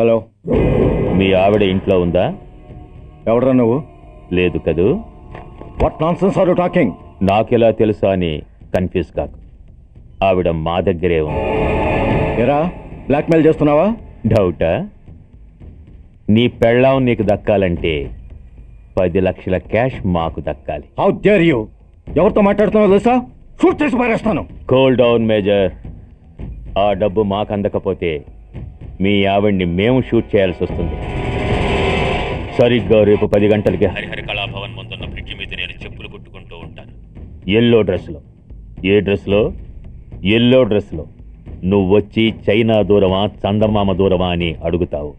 Hello, మీ ఆవిడ ఇంట్లో ఉందా? ఎవడరా నువ్వు? లేదు కదూ. What nonsense are you talking? నాకెలా తెలుసా అని కన్ఫ్యూజ్ కాకు. ఆవిడ మా దగ్గరే ఉంది. ఎరా, బ్లాక్మెయిల్ చేస్తున్నావా? డౌటా? నీ పెళ్ళాం నీకు దక్కాలంటే 10 లక్షల క్యాష్ మాకు దక్కాలి. How dare you! ఎవరితో మాట్లాడుతున్నావు తెలుసా? షూట్ చేసి పారేస్తాను. Cool down major. ఆ డబ్బు మాకు అందకపోతే మీ ఆవిడ్ని మేము షూట్ చేయాల్సి వస్తుంది. సరిగ్గా రేపు 10 గంటలకి హరిహర కళాభవన్ ముందున్న బ్రిడ్జి మీద నేను చెప్పులు కుట్టుకుంటూ ఉంటాను. ఎల్లో డ్రెస్లో. ఏ డ్రెస్లో? ఎల్లో డ్రెస్లో. నువ్వు వచ్చి చైనా దూరమా చందమామ దూరమా అని అడుగుతావు.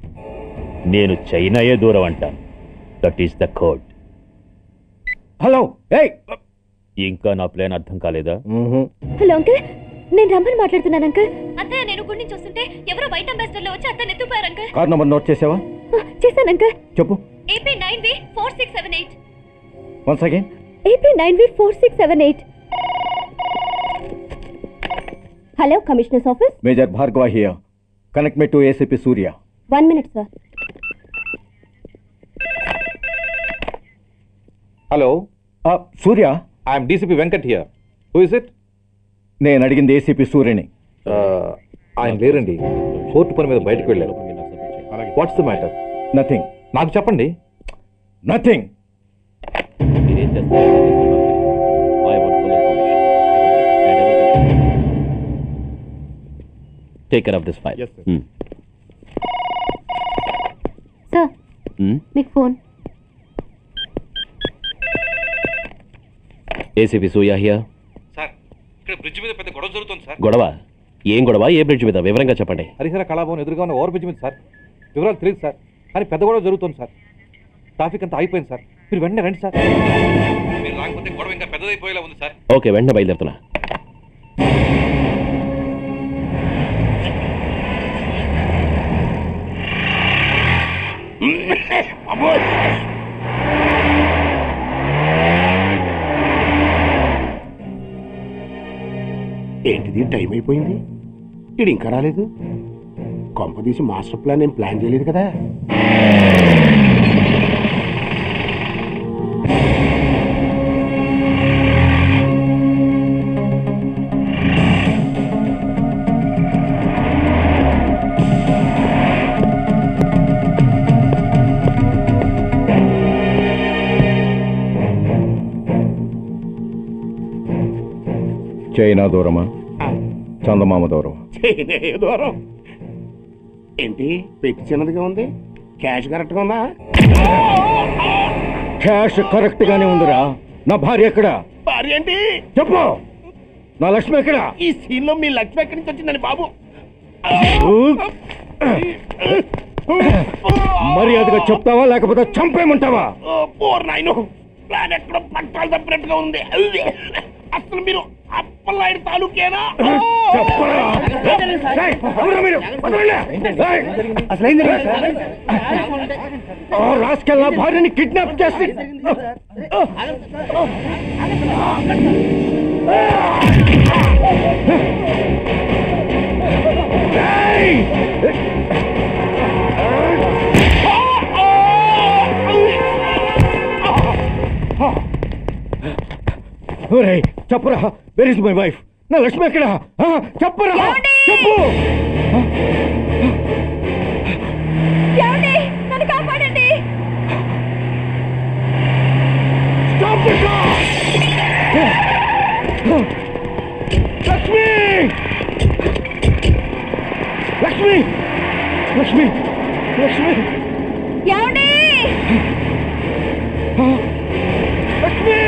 నేను చైనాయే దూరం అంటాను. That is the code. Hello, ఇంకా నా ప్లాన్ అర్థం కాలేదా? హలో అంకుల్, నేను రమ్మని మాట్లాడుతున్నాను అంకుల్. అత్తయ్య నేను గుడి నుంచి వస్తుంటే ఎవరో వైట్ అంబాసిడర్ లో వచ్చి అత్తయ్య ఎత్తుపోయారు అంకుల్. కార్ నంబర్ నోట్ చేసావా? చేశాను అంకుల్. చెప్పు. AP9V4678. Once again. AP9V4678. Hello, commissioners office. Major Bhargava here. Connect me to ACP Surya. 1 minute sir. Hello, Surya. I'm DCP Venkat here. Who is it? నేను అడిగింది ACP సూర్యని. ఆయన లేరండి, కోర్టు పని మీద బయటకు వెళ్ళారు. What's the matter? నథింగ్. నాకు చెప్పండి. Nothing. Take care of this file. Sir, మీకు phone. ACP Surya here. Sir, ఇక్కడ బ్రిడ్జ్ మీద పెద్ద గొడవ జరుగుతుంది సార్. గొడవ? ఏం గొడవ? ఏ బ్రిడ్జ్ మీద? వివరంగా చెప్పండి. హరిహర కళాభవన్ ఎదురుగా ఉన్న ఓవర్ బ్రిడ్జ్ మీద సార్. వివరాలు తెలియదు సార్, కానీ పెద్ద గొడవ జరుగుతుంది సార్. ట్రాఫిక్ అంతా అయిపోయింది సార్. మీరు వెంటనే రండి సార్. మీరు రాకపోతే గొడవ ఇంకా పెద్దదైపోయేలా ఉంది సార్. ఓకే, వెంటనే బయలుదేరుతున్నా. ఏంటిది, టైం అయిపోయింది, ఇది ఇంకా రాలేదు. కొంపదీసి మాస్టర్ ప్లాన్ ఏం ప్లాన్ చేయలేదు కదా? చైనా దూరమా చందమామ దూరమా? చైనా దూరం ఏంటి? పెట్టి చిన్నదిగా ఉంది, క్యాష్ కరెక్ట్గా ఉందా? క్యాష్ కరెక్ట్ గానే ఉందిరా. నా భార్య ఎక్కడ? భార్య ఏంటి? చెప్పు. నా లక్ష్మి ఎక్కడ? ఈ సీన్ లో మీ లక్ష్మి ఎక్కడి నుంచి వచ్చిందని బాబు? మర్యాదగా చెప్తావా లేకపోతే చంపేయమంటావా? పోర్ నాయను, ప్లాన్ ఎక్కడ పట్టాలు తప్పినట్టుగా ఉంది. అసలు మీరు అప్పలాయుడు తాలూకేనా? రాసుకెళ్ళ భార్యని కిడ్నాప్ చేసి చెప్పరా, వేర్ ఇస్ మై వైఫ్? నా లక్ష్మి ఎక్కడ? చెప్పరా, చెప్పు. నన్ను కాపాడండి. లక్ష్మి, లక్ష్మి, లక్ష్మి, లక్ష్మి, ఏమండి? లక్ష్మి,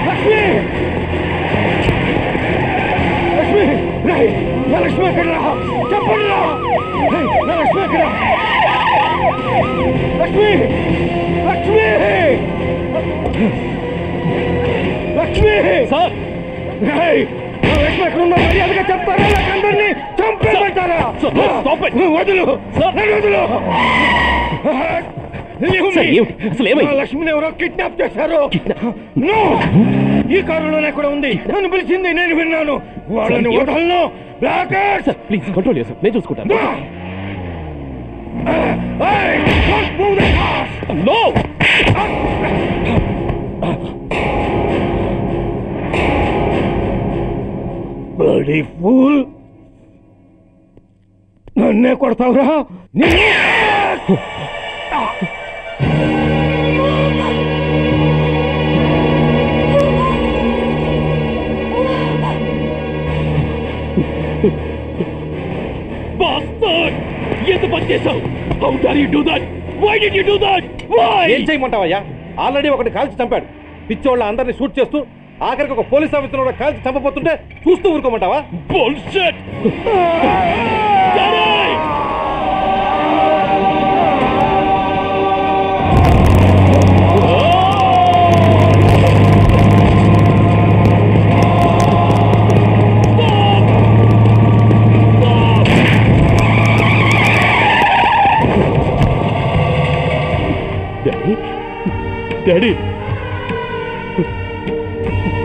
లక్ష్మి, లక్ష్మి, నా లక్ష్మి ఎక్కడ? చెప్పండి, నా లక్ష్మి ఎక్కడ? లక్ష్మి, లక్ష్మి, లక్ష్మి సార్, నా లక్ష్మి ఎక్కడ ఉందో మర్యాదగా చెప్తారా లేక అందరినీ చంపేమంటారా? వదులు, వదులు. లక్ష్మిని ఎవరో కిడ్నాప్ చేశారు. ఈ కారులోనే కూడా ఉంది. నన్ను పిలిచింది, నేను విన్నాను. వాళ్ళని వదలను. ప్లీజ్ కంట్రోల్ చేస్తాను, నేను చూసుకుంటాను. Hey, don't move the cars! No! Bloody fool! నన్నే కొడతావురా? Bastard! ఎంత పని చేశావు? How dare you do that? Why did you do that? Why? ఏం చేయమంటావయ్యా? ఆల్రెడీ ఒకటి కాల్చి చంపాడు. పిచ్చోళ్ళ అందరినీ షూట్ చేస్తూ ఆఖరికి ఒక పోలీస్ ఆఫీసర్ కూడా కాల్చి చంపబోతుంటే చూస్తూ ఊరుకోమంటావా? Bullshit! Daddy! Daddy!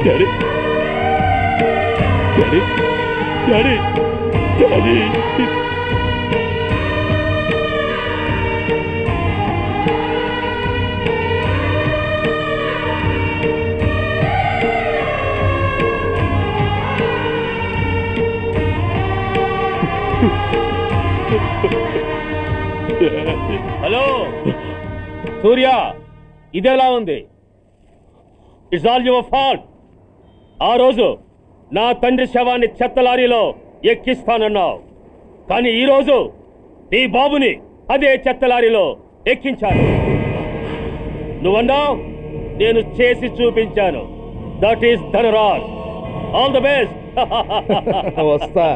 Daddy! Daddy! Daddy! Daddy! Hello Surya, ఇదెలా ఉంది? It's all your fault. ఆ రోజు నా తండ్రి శవాన్ని చెత్త లారీలో ఎక్కిస్తానన్నావు, కానీ ఈరోజు నీ బాబుని అదే చెత్త లారీలో ఎక్కించాను. నువ్వన్నావు, నేను చేసి చూపించాను. That is Dhanraj. All the best. వస్తా.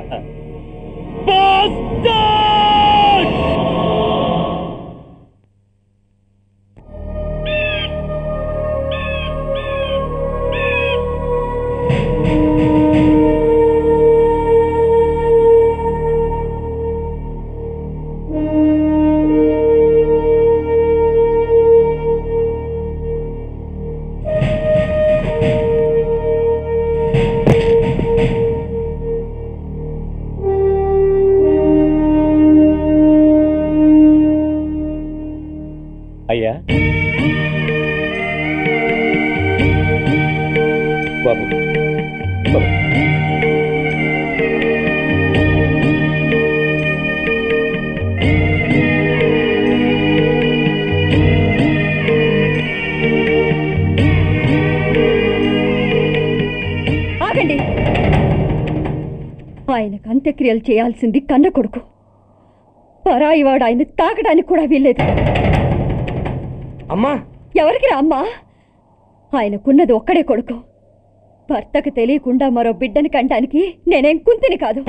అయ్యా బాబు బాబు. ఆగండి. ఆయనకు అంత్యక్రియలు చేయాల్సింది కన్న కొడుకు. పరాయివాడు ఆయన తాకడానికి కూడా వీల్లేదు. అమ్మా, ఎవరికి రా అమ్మా? ఆయనకున్నది ఒక్కడే కొడుకు. భర్తకు తెలియకుండా మరో బిడ్డని కంటానికి నేనేం కుంతిని కాదు.